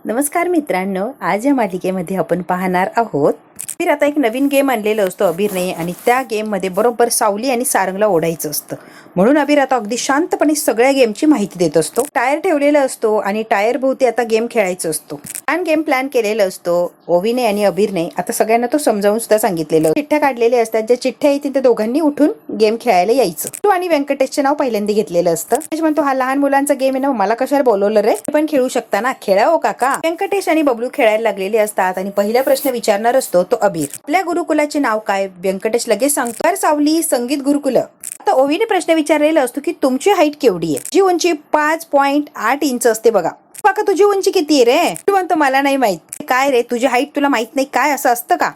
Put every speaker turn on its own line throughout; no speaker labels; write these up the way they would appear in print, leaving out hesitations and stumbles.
नमस्कार मित्रांनो, आज या मालिकेमध्ये आपण पाहणार आहोत फिर आता एक नवीन गेम आणलेलं असतो अबीरने आणि त्या गेममध्ये बरोबर सावली आणि सारंगला ओढायचं असतं. म्हणून अबीर आता अगदी शांतपणे सगळ्या गेमची माहिती देत असतो. टायर ठेवलेला असतो आणि टायर भोवती आता गेम खेळायचं असतो. छान गेम प्लॅन केलेलं असतो ओवीने आणि अबीरने. आता सगळ्यांना तो समजावून सुद्धा सांगितलेलं. चिठ्ठ्या काढलेल्या असतात, ज्या चिठ्ठ्या येतील त्या दोघांनी उठून गेम खेळायला यायचं. तू आणि व्यंकटेशचे नाव पहिल्यांदा घेतलेलं असतं. म्हणतो हा लहान मुलांचा गेम आहे ना, मला कशाला बोलवलं रे, पण खेळू शकता ना, खेळा हो काका. व्यंकटेश आणि बबलू खेळायला लागलेले असतात आणि पहिला प्रश्न विचारणार असतो तो अबीर. आपल्या गुरुकुलाचे नाव काय? व्यंकटेश लगेच सांगतो सावली संगीत गुरुकुल. आता ओवीने प्रश्न विचारलेला असतो की तुमची हाईट केवढी आहे? जी उंची 5.8 इंच असते बघा. काका तुझी उंची किती आहे रे? तू म्हणतो मला नाही माहित. काय रे तुझी हाईट तुला माहित नाही काय, असं असतं का?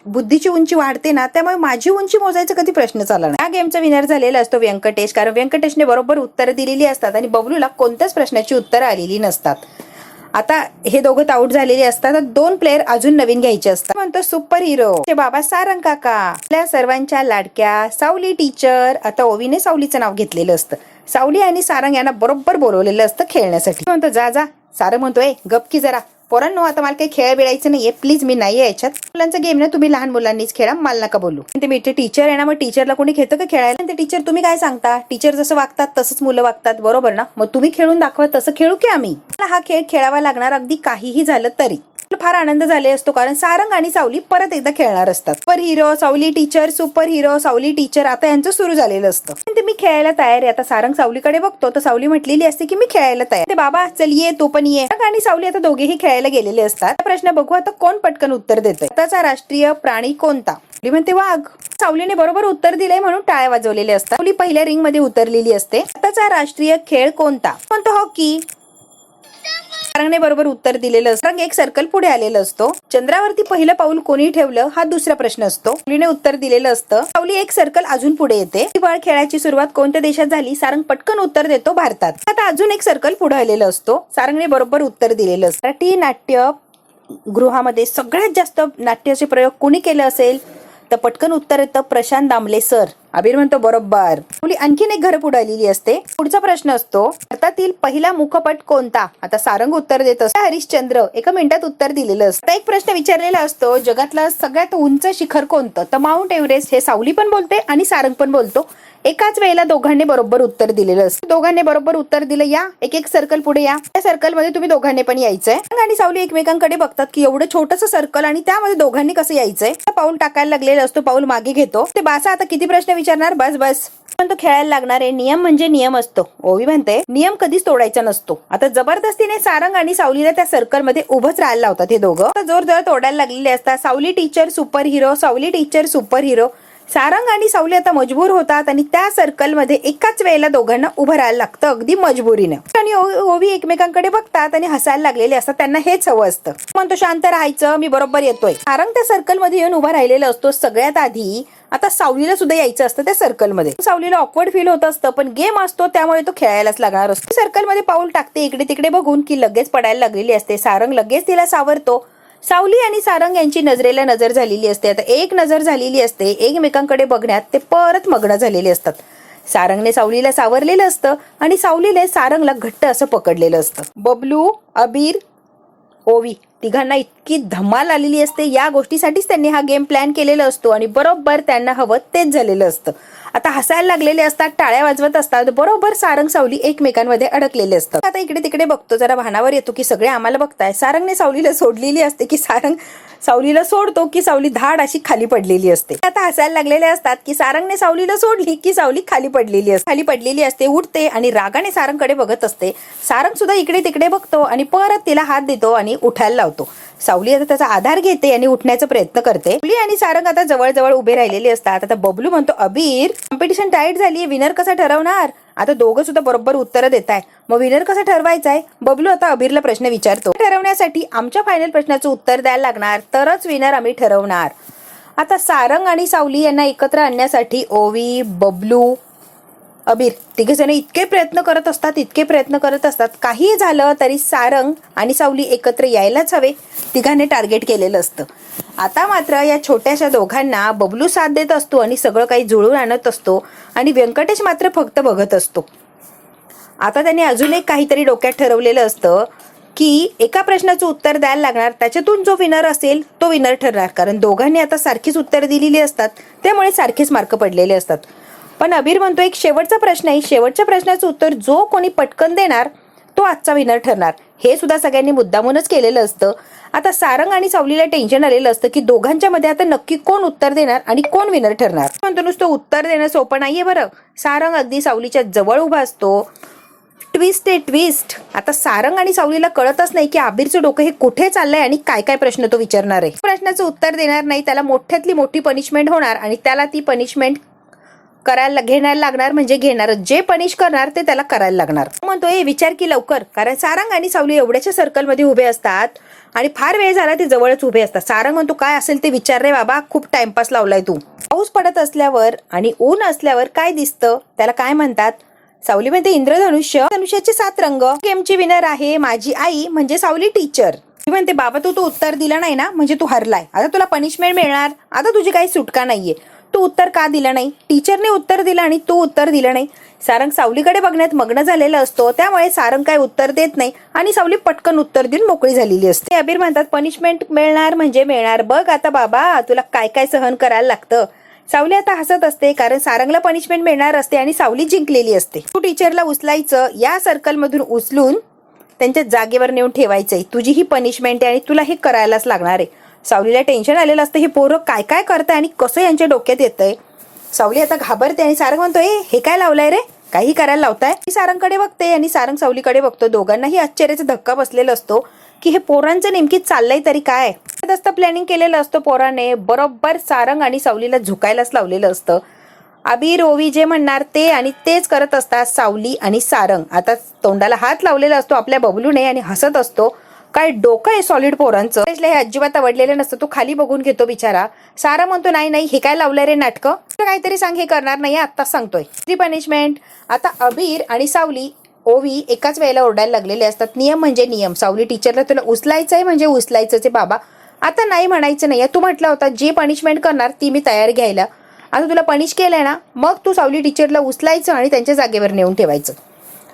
बुद्धीची उंची वाढते ना, त्यामुळे माझी उंची मोजायचा कधी प्रश्न चालला नाही. या गेमचा विनर झालेला असतो व्यंकटेश, कारण व्यंकटेशने बरोबर उत्तर दिलेली असतात आणि बबलूला कोणत्याच प्रश्नाची उत्तरं आलेली नसतात. आता हे दोघं आउट झालेले असतात. 2 प्लेयर अजून नवीन घ्यायचे असतात. म्हणतो सुपर हिरो बाबा सारंग काका, आपल्या सर्वांच्या लाडक्या सावली टीचर. आता ओवीने सावलीचं नाव घेतलेलं असतं. सावली आणि सारंग यांना बरोबर बोलवलेलं असतं खेळण्यासाठी. म्हणतो जा जा. सारंग म्हणतोय गप की जरा. पोरांनो आता मला काही खेळ बिळायचं नाहीये प्लीज, मी नाहीये याच्यात. मुलांचा गेम ना तुम्ही लहान मुलांनीच खेळा, मला नका बोलू. ते मी टीचर आहे ना, मग टीचरला कोणी घेतं का खेळायला? ते टीचर तुम्ही काय सांगता, टीचर जसं वागतात तसंच मुलं वागतात, बरोबर ना? मग तुम्ही खेळून दाखवा, तसं खेळू की आम्ही. हा खेळ खेळावा लागणार अगदी काहीही झालं तरी. फार आनंद झाले असतो, कारण सारंग आणि सावली परत एकदा खेळणार असतात. सुपर हिरो सावली टीचर, सुपर हिरो सावली टीचर आता यांचं सुरू झालेलं असतं. ते मी खेळायला तयार आहे. आता सारंग सावलीकडे बघतो तर सावली म्हटलेली असते की मी खेळायला तयार. ते बाबा चल ये, तू पण ये. आणि सावली आता दोघेही खेळायला गेलेले असतात. प्रश्न बघू आता कोण पटकन उत्तर देतोय. आताचा राष्ट्रीय प्राणी कोणता? म्हणते वाघ. सावलीने बरोबर उत्तर दिलंय म्हणून टाळ्या वाजवलेले असतात. सावली पहिल्या रिंग मध्ये उतरलेली असते. आताचा राष्ट्रीय खेळ कोणता? म्हणतो हॉकी. सारंगने बरोबर उत्तर दिलेलं असतं. सारंग एक सर्कल पुढे आलेलं असतो. चंद्रावरती पहिलं पाऊल कोणी ठेवलं हा दुसरा प्रश्न असतो. सावलीने उत्तर दिलेलं असतं. सावली एक सर्कल अजून पुढे येते. बळ खेळाची सुरुवात कोणत्या देशात झाली? सारंग पटकन उत्तर देतो भारतात. आता अजून एक सर्कल पुढे आलेलं असतो. सारंगने बरोबर उत्तर दिलेलं असतं. मराठी नाट्य गृहामध्ये सगळ्यात जास्त नाट्याचे प्रयोग कोणी केले असेल तर पटकन उत्तर येतं प्रशांत दामले सर. अबीर म्हणतो बरोबर. आणखीन एक घर पुढे आलेली असते. पुढचा प्रश्न असतो भारतातील पहिला मुखपट कोणता? आता सारंग उत्तर देत असतो हरिश्चंद्र. 1 मिनिटात उत्तर दिलेलं असतं. एक प्रश्न विचारलेला असतो जगातलं सगळ्यात उंच शिखर कोणतं? तर माउंट एव्हरेस्ट. हे सावली पण बोलते आणि सारंग पण बोलतो. एकाच वेळेला दोघांनी बरोबर उत्तर दिलेलं असतं. दोघांनी बरोबर उत्तर दिलं. या एक सर्कल पुढे या. त्या सर्कल मध्ये तुम्ही दोघांनी पण यायचंय. आणि सावली एकमेकांकडे बघतात की एवढं छोटंसं सर्कल आणि त्यामध्ये दोघांनी कसं यायचंय. पाऊल टाकायला लागलेला असतो. पाऊल मागे घेतो. ते बासा आता किती प्रश्न विचारणार? बस बस. पण तो खेळायला लागणार आहे. नियम म्हणजे नियम असतो. ओवी म्हणते नियम कधीच तोडायचा नसतो. आता जबरदस्तीने सारंग आणि सावलीला त्या सर्कल मध्ये उभंच राहायला लावतात हे दोघं. जोर जोर तोडायला लागलेले असतात. सावली टीचर सुपर हिरो, सावली टीचर सुपर हिरो. सारंग आणि सावली आता मजबूर होतात आणि त्या सर्कल मध्ये एकाच वेळेला दोघांना उभं राहायला लागतं अगदी मजबुरीने. आणि ओवी एकमेकांकडे बघतात आणि हसायला लागलेले असतात. त्यांना हेच हवं असतं. म्हणतो शांत राहायचं, मी बरोबर येतोय. सारंग त्या सर्कल मध्ये येऊन उभा राहिलेला असतो. सगळ्यात आधी आता सावलीला सुद्धा यायचं असतं त्या सर्कल मध्ये. सावलीला ऑकवर्ड फील होत असतं, पण गेम असतो त्यामुळे तो खेळायलाच लागणार असतो. सर्कल मध्ये पाऊल टाकते इकडे तिकडे बघून की लगेच पडायला लागलेली असते. सारंग लगेच तिला सावरतो. सावली आणि सारंग यांची नजरेला नजर झालेली असते. आता एक नजर झालेली असते. एकमेकांकडे बघण्यात ते परत मग्न झालेले असतात. सारंगने सावलीला सावरलेलं असतं आणि सावलीने सारंगला घट्ट असं पकडलेलं असतं. बबलू, अबीर, ओवी तिघांना इतकी धमाल आलेली असते. या गोष्टीसाठीच त्यांनी हा गेम प्लॅन केलेला असतो आणि बरोबर त्यांना हवं तेच झालेलं असतं. आता हसायला लागलेले असतात, टाळ्या वाजवत असतात. बरोबर सारंग सावली एकमेकांमध्ये अडकलेले असतात. आता इकडे तिकडे बघतो, जरा भानावर येतो की सगळे आम्हाला बघताय. सारंगने सावलीला सोडलेली असते की सारंग सावलीला सोडतो की सावली धाड अशी खाली पडलेली असते. आता हसायला लागलेले असतात की सारंगने सावलीला सोडली की सावली खाली पडलेली असते. उठते आणि रागाने सारंगकडे बघत असते. सारंग सुद्धा इकडे तिकडे बघतो आणि परत तिला हात देतो आणि उठायला लावतो. सावली आता त्याचा आधार घेते आणि उठण्याचा प्रयत्न करते. सावली आणि सारंग आता जवळ उभे राहिलेले असतात. आता बबलू म्हणतो अबीर कॉम्पिटिशन टाईट झाली, विनर कसा ठरवणार? आता दोघं सुद्धा बरोबर उत्तर देत आहे. मग विनर कसा ठरवायचा? बबलू आता अबीरला प्रश्न विचारतो. ठरवण्यासाठी आमच्या फायनल प्रश्नाचं उत्तर द्यायला लागणार, तरच विनर आम्ही ठरवणार. आता सारंग आणि सावली यांना एकत्र आणण्यासाठी ओवी, बबलू, अबीर तिघेजण इतके प्रयत्न करत असतात. काही झालं तरी सारंग आणि सावली एकत्र यायलाच हवे. तिघांनी टार्गेट केलेलं असतं. आता मात्र या छोट्याशा दोघांना बबलू साथ देत असतो आणि सगळं काही जुळून आणत असतो आणि व्यंकटेश मात्र फक्त बघत असतो. आता त्यांनी अजून एक काहीतरी डोक्यात ठरवलेलं असतं की एका प्रश्नाचं उत्तर द्यायला लागणार, त्याच्यातून जो विनर असेल तो विनर ठरणार. कारण दोघांनी आता सारखीच उत्तर दिलेली असतात, त्यामुळे सारखेच मार्क पडलेले असतात. पण अबीर म्हणतो एक शेवटचा प्रश्न आहे, शेवटच्या प्रश्नाचं उत्तर जो कोणी पटकन देणार तो आजचा विनर ठरणार. हे सुद्धा सगळ्यांनी मुद्दामूनच केलेलं असतं. आता सारंग आणि सावलीला टेन्शन आलेलं असतं की दोघांच्या मध्ये आता नक्की कोण उत्तर देणार आणि कोण विनर ठरणार. म्हणतो नुसतं उत्तर देणं सोपं नाहीये बरं. सारंग अगदी सावलीच्या जवळ उभा असतो. ट्विस्ट आहे ट्विस्ट. आता सारंग आणि सावलीला कळतच नाही की अबीरचं डोकं हे कुठे चाललंय आणि काय काय प्रश्न तो विचारणार आहे. प्रश्नाचं उत्तर देणार नाही त्याला मोठ्यातली मोठी पनिशमेंट होणार आणि त्याला ती पनिशमेंट घ्यायला लागणार. म्हणजे घेणार जे पनिश करणार ते त्याला करायला लागणार. म्हणतो हे विचार की लवकर. कारण सारंग आणि सावली एवढ्याच्या सर्कलमध्ये उभे असतात आणि फार वेळ झाला ते जवळच उभे असतात. सारंग म्हणतो काय असेल ते विचार रे बाबा, खूप टाइमपास लावलाय तू. पाऊस पडत असल्यावर आणि ऊन असल्यावर काय दिसतं त्याला काय म्हणतात. सावली म्हणते इंद्रधनुष्य. धनुष्याचे 7 रंग. गेमची विनर आहे माझी आई म्हणजे सावली टीचर. ती म्हणते बाबा तू उत्तर दिलं नाही ना म्हणजे तू हरलाय. आता तुला पनिशमेंट मिळणार. आता तुझी काही सुटका नाहीये. तू उत्तर का दिलं नाही. टीचरने उत्तर दिलं आणि तू उत्तर दिलं नाही. सारंग सावलीकडे बघण्यात मग्न झालेला असतो, त्यामुळे सारंग काय उत्तर देत नाही आणि सावली पटकन उत्तर देऊन मोकळी झालेली असते. अबीर म्हणतात पनिशमेंट मिळणार म्हणजे मिळणार. बघ आता बाबा तुला काय काय सहन करायला लागतं. सावली आता हसत असते कारण सारंगला पनिशमेंट मिळणार असते आणि सावली जिंकलेली असते. तू टीचरला उचलायचं, या सर्कलमधून उचलून त्यांच्या जागेवर नेऊन ठेवायचंय. तुझी ही पनिशमेंट आहे आणि तुला हे करायलाच लागणार आहे. सावलीला टेन्शन आलेलं असतं, हे पोरं काय काय करताय आणि कसं यांच्या डोक्यात येतंय. सावली आता घाबरते आणि सारंग म्हणतोय हे काय लावलंय रे, काही करायला लावताय. ती सारंगकडे बघते आणि सारंग सावलीकडे बघतो. दोघांनाही आश्चर्याचा धक्का बसलेला असतो की हे पोरांचं नेमकी चाललंय तरी काय. असतं प्लॅनिंग केलेलं असतं पोराने. बरोबर सारंग आणि सावलीला झुकायलाच लावलेलं असतं. अबीर ओवी जे म्हणणार ते आणि तेच करत असतात सावली आणि सारंग. आता तोंडाला हात लावलेला असतो आपल्या बबलूने आणि हसत असतो. काय डोकं आहे सॉलिड पोरांचं. हे अजिबात आवडलेलं नसतं. तो खाली बघून घेतो बिचारा. सारा म्हणतो नाही नाही हे काय लावलंय रे नाटकं, काहीतरी सांग, हे करणार नाही आत्ताच सांगतोय. ती पनिशमेंट. आता अबीर आणि सावली ओवी एकाच वेळेला ओरडायला लागलेले असतात. नियम म्हणजे नियम. सावली टीचरला तुला उचलायचंय म्हणजे उचलायचंच आहे बाबा. आता नाही म्हणायचं नाही. तू म्हटलं होता जे पनिशमेंट करणार ती मी तयार घ्यायला. आता तुला पनिश केलंय ना, मग तू सावली टीचरला उचलायचं आणि त्यांच्या जागेवर नेऊन ठेवायचं.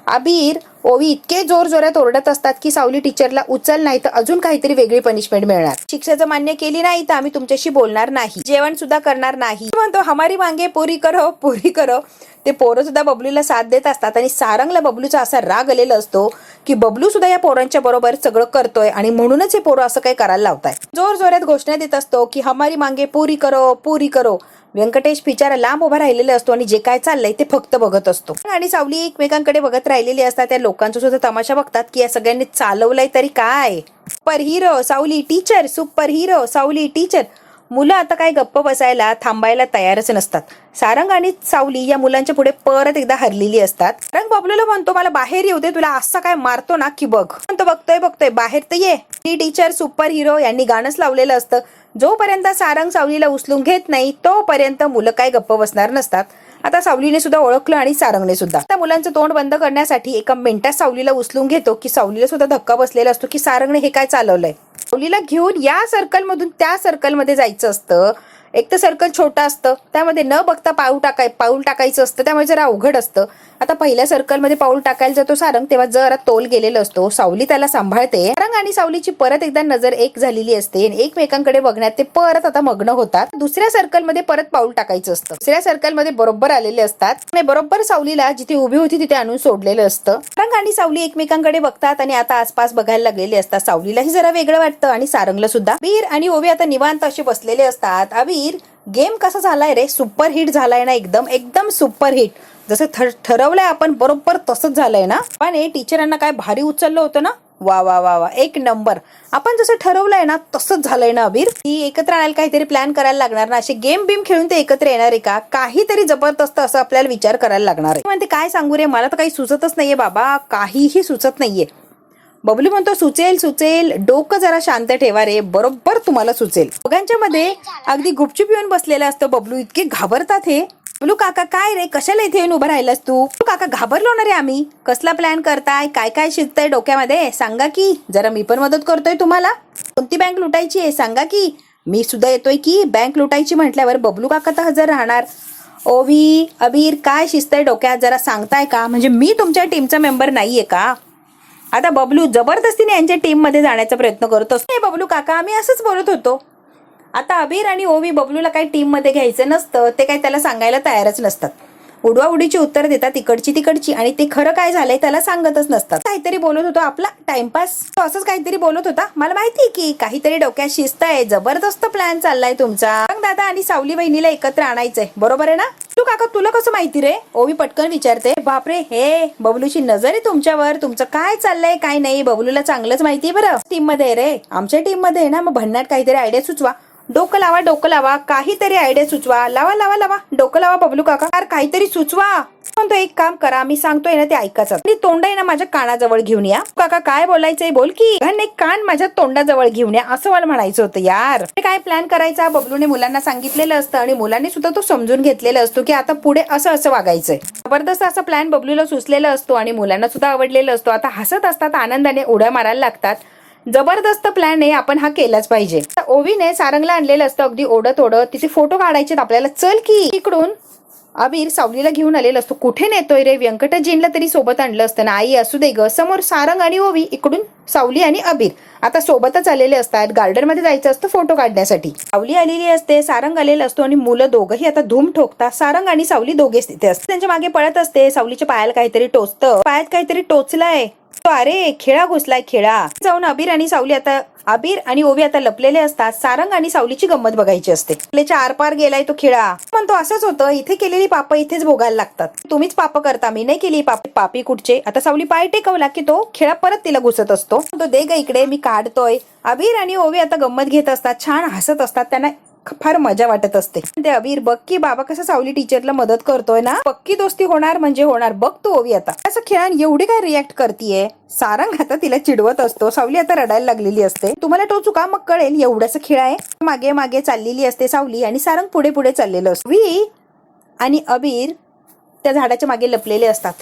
अबीर ओवी इतके जोर जोरात ओरडत असतात की सावली टीचरला उचल नाही तर अजून काहीतरी वेगळी पनिशमेंट मिळणार. शिक्षा जर मान्य केली नाही तर आम्ही तुमच्याशी बोलणार नाही, जेवण सुद्धा करणार नाही. म्हणतो हमारी मांगे पुरी करो पुरी करो. ते पोरं सुद्धा बबलूला साथ देत असतात आणि सारंगला बबलूचा असा राग आलेला असतो की बबलू सुद्धा या पोरांच्या बरोबर सगळं करतोय आणि म्हणूनच हे पोरं असं काही करायला लावताय. जोर जोरात घोषणा देत असतो की हमारी मांगे पुरी करो पुरी करो. व्यंकटेश बिचारा लांब उभा राहिलेला असतो आणि जे काय चाललंय ते फक्त बघत असतो. आणि सावली एकमेकांकडे बघत राहिलेली असतात. त्या लोकांचा सुद्धा तमाशा बघतात की या सगळ्यांनी चालवलंय तरी काय. सुपर हिरो सावली टीचर, सुपर हिरो सावली टीचर. मुलं आता काय गप्प बसायला थांबायला तयारच नसतात. सारंग आणि सावली या मुलांच्या पुढे परत एकदा हरलेली असतात. सारंग बबलूला म्हणतो मला बाहेर येऊ दे, तुला असा काय मारतो ना की बघ. म्हणतो बघतोय बाहेर तर ये. ती टीचर सुपर हिरो यांनी गाणंच लावलेलं असतं. जोपर्यंत सारंग सावलीला उचलून घेत नाही तोपर्यंत मुलं काय गप्प बसणार नसतात. आता सावलीने सुद्धा ओळखलं आणि सारंगने सुद्धा. आता मुलांचं तोंड बंद करण्यासाठी एका मिनिटात सावलीला उचलून घेतो की सावलीला सुद्धा धक्का बसलेला असतो की सारंगने हे काय चालवलंय. सावलीला घेऊन या सर्कलमधून त्या सर्कलमध्ये जायचं असतं. एक तर सर्कल छोटा असतं, त्यामध्ये न बघता पाऊल टाकायचं असतं, त्यामुळे जरा अवघड असतं. आता पहिल्या सर्कलमध्ये पाऊल टाकायला जातो सारंग, तेव्हा जरा तोल गेलेला असतो. सावली त्याला सांभाळते. सारंग आणि सावलीची परत एकदा नजर एक झालेली असते. एकमेकांकडे बघण्यात ते परत आता मग्न होतात. दुसऱ्या सर्कलमध्ये परत पाऊल टाकायचं असतं. दुसऱ्या सर्कलमध्ये बरोबर आलेले असतात आणि बरोबर सावलीला जिथे उभी होती तिथे आणून सोडलेलं असतं. सारंग आणि सावली एकमेकांकडे बघतात आणि आता आसपास बघायला लागलेले असतात. सावलीलाही जरा वेगळं वाटतं आणि सारंगला सुद्धा. अबीर आणि ओवी आता निवांत असे बसलेले असतात. अबीर गेम कसा झालाय रे, सुपर हिट झालाय ना, एकदम सुपर हिट. जसं ठरवलंय आपण बरोबर तसंच झालंय ना. पण टीचरांना काय भारी उचललं होतं ना. वा वा वा वा, एक नंबर. आपण जसं ठरवलंय ना तसंच झालंय ना. अबीर ती एकत्र आणायला काहीतरी प्लॅन करायला लागणार ना. असे गेम बिम खेळून ते एकत्र येणार आहे का, काहीतरी जबरदस्त असं आपल्याला विचार करायला लागणार आहे. म्हणते काय सांगू रे, मला तर काही सुचतच नाहीये बाबा, काहीही सुचत नाहीये. बबलू म्हणतो सुचेल, डोकं जरा शांत ठेवा रे, बरोबर तुम्हाला सुचेल. दोघांच्या मध्ये अगदी गुपचूप येऊन बसलेला असतं बबलू. इतके घाबरतात हे. बबलू काका काय रे, कशाला इथे येऊन उभं राहिलास तू. काका घाबरलो ना रे आम्ही. कसला प्लॅन करताय, काय काय शिजतंय डोक्यामध्ये सांगा की, जरा मी पण मदत करतोय तुम्हाला. कोणती बँक लुटायची आहे सांगा की, मी सुद्धा येतोय की. बँक लुटायची म्हटल्यावर बबलू काका तर हजर राहणार. ओवी अबीर काय शिजतंय डोक्यात जरा सांगताय का, म्हणजे मी तुमच्या टीमचा मेंबर नाहीये का. आता बबलू जबरदस्तीने यांच्या टीम मध्ये जाण्याचा प्रयत्न करत असतो. हे बबलू काका आम्ही असंच बोलत होतो. आता अबीर आणि ओवी बबलूला काही टीम मध्ये घ्यायचं नसतं, ते काही त्याला सांगायला तयारच नसतात. उडवाउडीची उत्तर देतात इकडची तिकडची, आणि ते खरं काय झालंय त्याला सांगतच नसतात. काहीतरी बोलत होतो आपला टाइमपास, तो असंच काहीतरी बोलत होता. मला माहिती की काहीतरी डोक्यात शिस्त आहे, जबरदस्त प्लॅन चाललाय तुमचा. मग दादा आणि सावली बहिणीला एकत्र आणायचंय, बरोबर आहे ना? तू काका तुला कसं माहिती रे? ओवी पटकन विचारते. बापरे, हे बबलूची नजर आहे तुमच्यावर. तुमचं काय चाललंय काय नाही बबलूला चांगलंच माहिती बरं. टीम मध्ये रे, आमच्या टीम मध्ये आहे ना. मग भन्नाट काहीतरी आयडिया सुचवा. डोकं लावा, काहीतरी आयडिया सुचवा. लावा डोकं लावा बबलू काका, यार काहीतरी सुचवा. म्हणतो एक काम करा, मी सांगतोय ना ते ऐकाच. आणि तोंड आहे ना माझ्या कानाजवळ घेऊन या. काका काय बोलायचंय बोल की. एक कान माझ्या तोंडाजवळ घेऊन या असं मला म्हणायचं होतं यार. काय प्लॅन करायचा बबलूने मुलांना सांगितलेलं असतं, आणि मुलांनी सुद्धा तो समजून घेतलेला असतो की आता पुढे असं वागायचंय. जबरदस्त असा प्लॅन बबलूला सुचलेला असतो आणि मुलांना सुद्धा आवडलेला असतो. आता हसत असतात, आनंदाने उड्या मारायला लागतात. जबरदस्त प्लॅन आहे, आपण हा केलाच पाहिजे. ओवीने सारंगला आणलेलं असतं अगदी ओढत तिचे फोटो काढायचे आपल्याला. चल की. इकडून अबीर सावलीला घेऊन आलेला असतो. कुठे नेतोय रे? व्यंकटजींना तरी सोबत आणलं असतं ना. आई असू दे ग. समोर सारंग आणि ओवी, इकडून सावली आणि अबीर आता सोबतच आलेले असतात. गार्डन मध्ये जायचं असतं फोटो काढण्यासाठी. सावली आलेली असते, सारंग आलेलं असतो, आणि मुलं दोघंही आता धूम ठोकतात. सारंग आणि सावली दोघेच तिथे असतात. त्यांच्या मागे पळत असते. सावलीच्या पायाला काहीतरी टोचतं, पायात काहीतरी टोचलाय. अरे खेळा घुसलाय खेळा. जाऊन अबीर आणि ओवी आता लपलेले असतात. सारंग आणि सावलीची गंमत बघायची असते. आपल्याच्या आरपार गेलाय तो खेळा. म्हणतो असंच होतं, इथे केलेली पाप इथेच भोगायला लागतात. तुम्हीच पाप करता, मी नाही केली पाप. पापी कुठचे. आता सावली पाय टेकवला की तो खेळा परत तिला घुसत असतो. तो दे ग इकडे, मी काढतोय. अबीर आणि ओवी आता गंमत घेत असतात, छान हसत असतात. त्यांना फार मजा वाटत असते. ते अबीर बघ की बाबा कसं सावली टीचरला मदत करतोय ना. पक्की दोस्ती होणार म्हणजे होणार. बघ तू ओवी आता असं खेळान एवढी काय रिॲक्ट करतीये. सारंग आता तिला चिडवत असतो. सावली आता रडायला लागलेली असते. तुम्हाला टोचू का मग कळेल, एवढंच खेळ आहे. मागे मागे चाललेली असते सावली, आणि सारंग पुढे पुढे चाललेलं असतो. ओवी आणि अबीर त्या झाडाच्या मागे लपलेले असतात.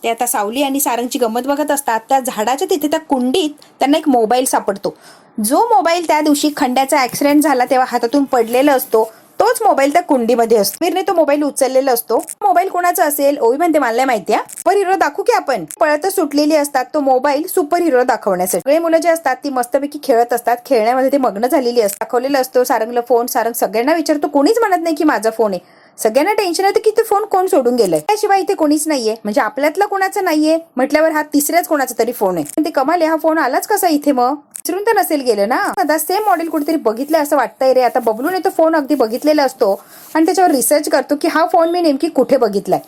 ते आता सावली आणि सारंगची गंमत बघत असतात. त्या झाडाच्या तिथे त्या कुंडीत त्यांना एक मोबाईल सापडतो. जो मोबाईल त्या दिवशी खंड्याचा ऍक्सिडेंट झाला तेव्हा हातातून पडलेला असतो, तोच मोबाईल त्या कुंडीमध्ये असतो. वीरने तो मोबाईल उचललेला असतो. मोबाईल कोणाचा असेल? ओवी म्हणते मला नाही माहिती. सुपर हिरो दाखवू की आपण. पळतच सुटलेली असतात तो मोबाईल सुपर हिरो दाखवण्यासाठी. सगळे मुलं जे असतात ती मस्तपैकी खेळत असतात. खेळण्यामध्ये ते मग्न झालेली असतात. दाखवलेला असतो सारंगला फोन. सारंग सगळ्यांना विचारतो, कोणीच म्हणत नाही की माझा फोन आहे. सगळ्यांना टेन्शन येतं की ते फोन कोण सोडून गेलंय. त्याशिवाय इथे कोणीच नाहीये, म्हणजे आपल्यातला कोणाचा नाहीये म्हटल्यावर हा तिसऱ्याच कोणाचा तरी फोन आहे. ते कमाल आहे, हा फोन आलाच कसा इथे? मग विसरून तर नसेल गेलं ना. आता सेम मॉडेल कुठेतरी बघितलं असं वाटतंय रे. आता बबलूने तो फोन अगदी बघितलेला असतो आणि त्याच्यावर रिसर्च करतो की हा फोन मी नेमकी कुठे बघितलाय.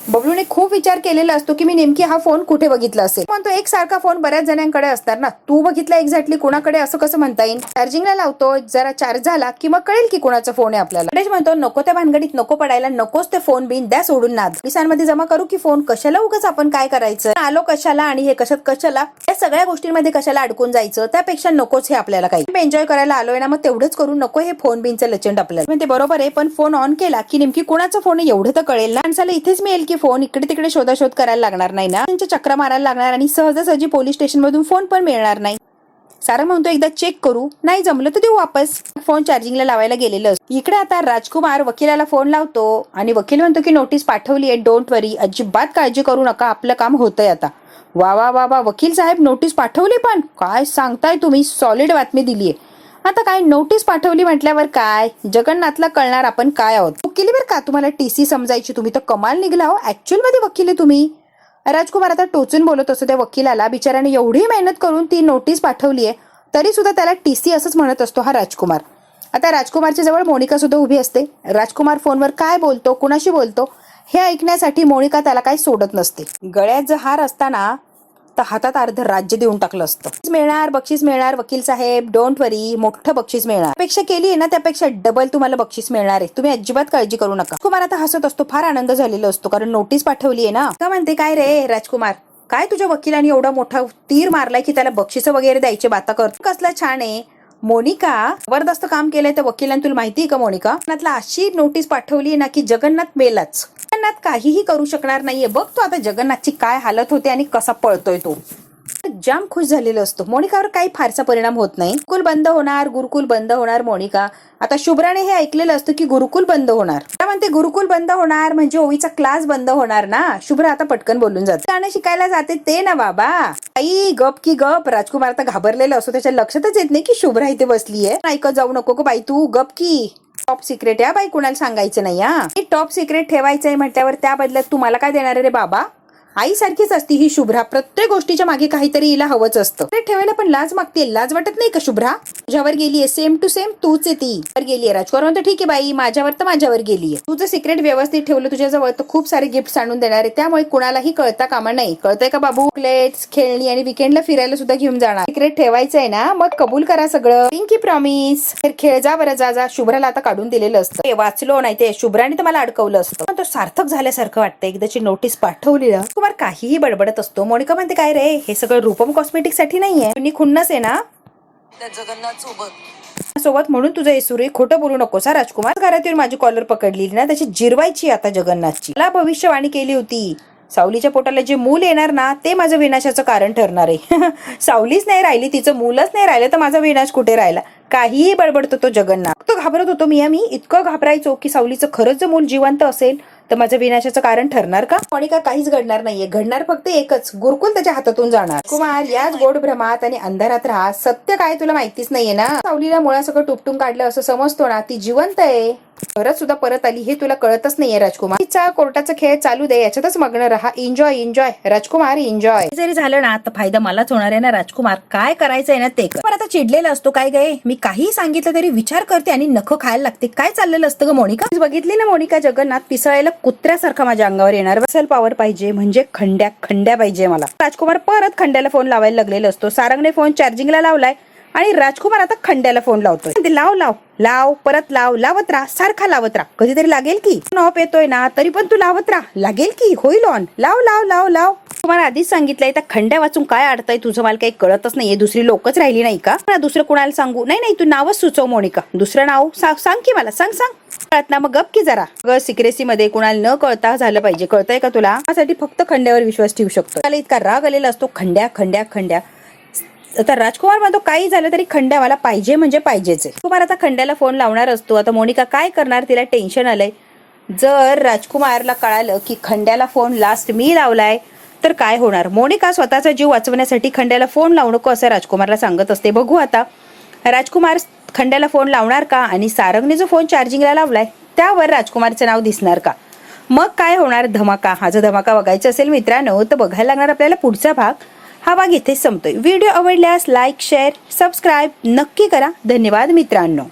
बबलूने खूप विचार केलेला असतो की मी नेमकी हा फोन कुठे बघितला असेल. पण तो एक सारखा फोन बऱ्याच जणांकडे असतात ना. तू बघितला एक्झॅक्टली कोणाकडे असं कसं म्हणता येईल. चार्जिंगला लावतो, जरा चार्ज झाला की मग कळेल की कोणाचा फोन आहे आपल्याला. गणेश म्हणतो नको त्या भानगडीत नको पडायला, नकोच ते फोन बिन, द्या सोडून नाद. पोलिसांमध्ये जमा करू की फोन, कशाला उगाच आपण काय करायचं, आलो कशाला आणि हे कशात कशाला, या सगळ्या गोष्टींमध्ये कशाला अडकून जायचं. त्यापेक्षा नकोच हे आपल्याला काही. एन्जॉय करायला आलोय ना, मग तेवढंच करू, नको हे फोन बिनचं लचंड आपल्याला. म्हणते बरोबर आहे, पण फोन ऑन केला की नेमकी कोणाचा फोन आहे एवढं तर कळेल ना. माणसाला इथेच मिळेल की फोन, इकडे तिकडे शोधाशोध करायला लागणार नाही ना. त्यांच्या चक्रा मारायला लागणार आणि सहजासहजी पोलीस स्टेशन मधून फोन पण मिळणार नाही. सारंग म्हणतो एकदा चेक करू, नाही जमलं तर देऊ वापस. फोन चार्जिंगला लावायला गेलेलं. इकडे आता राजकुमार वकिलाला फोन लावतो आणि वकील म्हणतो की नोटीस पाठवली आहे, डोंट वरी, अजिबात काळजी करू नका, आपलं काम होतंय आता. वा वा वा वा, वकील साहेब नोटीस पाठवली, पण काय सांगताय तुम्ही, सॉलिड बातमी दिलीये. आता काय नोटीस पाठवली म्हटल्यावर काय जगन्नाथला कळणार आपण काय आहोत. वकिली बरं का, तुम्हाला टीसी समजायची, तुम्ही तर कमाल निघला हो, ऍक्च्युअल मध्ये वकील आहे तुम्ही. राजकुमार आता टोचून बोलत असतो त्या वकिलाला. बिचाराने एवढी मेहनत करून ती नोटीस पाठवली आहे तरी सुद्धा त्याला टीसी असंच म्हणत असतो हा राजकुमार. आता राजकुमारच्या जवळ मोनिका सुद्धा उभी असते. राजकुमार फोनवर काय बोलतो, कुणाशी बोलतो हे ऐकण्यासाठी मोनिका त्याला काही सोडत नसते. गळ्यात जर हार असताना तर हातात अर्ध राज्य देऊन टाकलं असतं. बक्षीस मिळणार वकील साहेब, डोंट वरी, मोठं बक्षीस मिळणार. अपेक्षा केली आहे ना त्यापेक्षा डबल तुम्हाला बक्षीस मिळणार आहे, तुम्ही अजिबात काळजी करू नका. कुमार आता हसत असतो, फार आनंद झालेला असतो कारण नोटीस पाठवली आहे ना. का म्हणते काय रे राजकुमार, काय तुझ्या वकिलांनी एवढा मोठा तीर मारलाय की त्याला बक्षीस वगैरे द्यायचे बाता करतो. कसला छान आहे. मोनिका जबरदस्त काम केलंय त्या वकिलांनी, तुला माहितीये का मोनिका. अशी नोटीस पाठवली ना की जगन्नाथ मेलाच. जगन्नाथ काहीही करू शकणार नाहीये. बघ तो आता जगन्नाथची काय हालत होते आणि कसा पळतोय तो. जाम खुश झालेलो असतो. मोनिकावर काही फारसा परिणाम होत नाही. गुरुकुल बंद होणार, गुरुकुल बंद होणार. मोनिका आता शुभ्राने हे ऐकलेलं असतं की गुरुकुल बंद होणार. त्या म्हणते गुरुकुल बंद होणार म्हणजे ओवीचा क्लास बंद होणार ना. शुभ्रा आता पटकन बोलून जाते. गाणं शिकायला जाते ते ना बाबा. आई गप की गप. राजकुमार आता घाबरलेला असतो. त्याच्या लक्षातच येत नाही की शुभ्रा इथे बसलीये. ऐकत जाऊ नको ग बाई तू, गप की. टॉप सिक्रेट या बाई, कुणाला सांगायचं नाही हा. टॉप सिक्रेट ठेवायचंय म्हटल्यावर त्या बदल्यात तू मला काय देणार रे बाबा. आई सारखीच असती ही शुभ्रा. प्रत्येक गोष्टीच्या मागे काहीतरी हिला हवंच असतं. ठेवायला पण लाज मागते. लाज वाटत नाही का शुभ्रा. तुझ्यावर गेलीये सेम टू सेम तूच आहे ती. गेलीये राजकुमार म्हणतो ठीक आहे बाई, माझ्यावर तर माझ्यावर गेलीये. तुझं सिक्रेट व्यवस्थित ठेवलं तुझ्याजवळ तर खूप सारे गिफ्ट आणून देणार आहे. त्यामुळे कुणालाही कळता कामा नाही. कळतंय का बाबू. चॉकलेट्स, खेळणी आणि विकेंडला फिरायला सुद्धा घेऊन जाणार. सिक्रेट ठेवायचंय ना मग कबूल करा सगळं. Pinky promise. खेळ जा बरं जा. शुभ्राला आता काढून दिलेलं असतं. वाचलो नाही ते शुभ्राने तर मला अडकवलं असतं. पण तो सार्थक झाल्यासारखं वाटतं. एकदाची नोटीस पाठवली ना कुमार काहीही बडबडत असतो. मोनिका म्हणते काय रे हे सगळं रूपम कॉस्मेटिक साठी नाहीये. तुम्ही खुन्नस आहे ना जगन्नाथ सोबत म्हणून तुझं येसुरे खोटं बोलू नकोस हा राजकुमार. घरात येऊन माझी कॉलर पकडली ना त्याची जिरवायची आता जगन्नाथची. मला भविष्यवाणी केली होती. सावलीच्या पोटाला जे मूल येणार ना ते माझं विनाशाचं कारण ठरणार आहे. सावलीच नाही राहिली, तिचं मूलच नाही राहिलं तर माझा विनाश कुठे राहिला. काहीही बडबडतो तो जगन्नाथ. तो घाबरत होतो मी इतकं घाबरायचो की सावलीचं खरंच जर मूल जिवंत असेल तर माझं विनाशाचं कारण ठरणार का. मोनिका काहीच घडणार नाहीये. घडणार फक्त एकच, गुरुकुल त्याच्या हातातून जाणार. कुमार याच गोड भ्रमात आणि अंधारात राहा. सत्य काय तुला माहितीच नाहीये ना. सावलीला मुळा सगळं टुपटून काढलं असं समजतो ना. ती जिवंत आहे. परत सुद्धा परत आली हे तुला कळतच नाहीये राजकुमार. तिचा कोर्टाचा खेळ चालू दे, याच्यातच मग्न रहा. एन्जॉय राजकुमार एन्जॉय. जरी झालं ना तर फायदा मलाच होणार आहे ना राजकुमार. काय करायचंय ना ते कर. आता चिडलेला असतो काय गे. मी काही सांगितलं तरी विचार करते आणि नखं खायला लागते. काय चाललेलं असतं ग मोनिका. बघितली ना मोनिका जगन्नाथ पिसळायला कुत्र्यासारखा माझ्या अंगावर येणार. असेल पॉवर पाहिजे म्हणजे खंड्या पाहिजे मला. राजकुमार परत खंड्याला फोन लावायला लागलेला असतो. सारंगने फोन चार्जिंगला लावलाय आणि राजकुमार आता खंड्याला फोन लावतोय. लाव परत लावत राहा. सारखा लावत राहा. कधीतरी लागेल की. ऑफ येतोय ना तरी पण तू लावत राहा. लागेल की होईल ऑन. लाव. तुम्हाला आधीच सांगितलंय त्या खंड्या वाचून काय अडतंय तुझं मला काही कळतच नाहीये. दुसरी लोकच राहिली नाही का. दुसरं कुणाला सांगू. नाही तू नावच सुचव मोनिका. दुसरं नाव सांग की मला. सांग कळत ना मग गप की जरा. सिक्रेसी मध्ये कुणाला न कळता झालं पाहिजे. कळतंय का तुला. त्यासाठी फक्त खंड्यावर विश्वास ठेवू शकतो. त्याला इतका राग आलेला असतो. खंड्या. आता राजकुमार म्हणतो काही झालं तरी खंड्या मला पाहिजे म्हणजे पाहिजेच आहे. कुमार आता खंड्याला फोन लावणार असतो. आता मोनिका काय करणार तिला टेन्शन आलंय. जर राजकुमारला कळालं की खंड्याला फोन लास्ट मी लावलाय तर काय होणार. मोनिका स्वतःचा जीव वाचवण्यासाठी खंड्याला फोन लावू नको असं राजकुमारला सांगत असते. बघू आता राजकुमार खंड्याला फोन लावणार का आणि सारंगने जो फोन चार्जिंगला लावलाय त्यावर राजकुमारचं नाव दिसणार का. मग काय होणार धमाका. हा जो धमाका बघायचा असेल मित्रांनो तर बघायला लागणार आपल्याला पुढचा भाग. हा भाग इथेच संपतोय. व्हिडिओ आवडल्यास लाईक शेअर सबस्क्राईब नक्की करा. धन्यवाद मित्रांनो.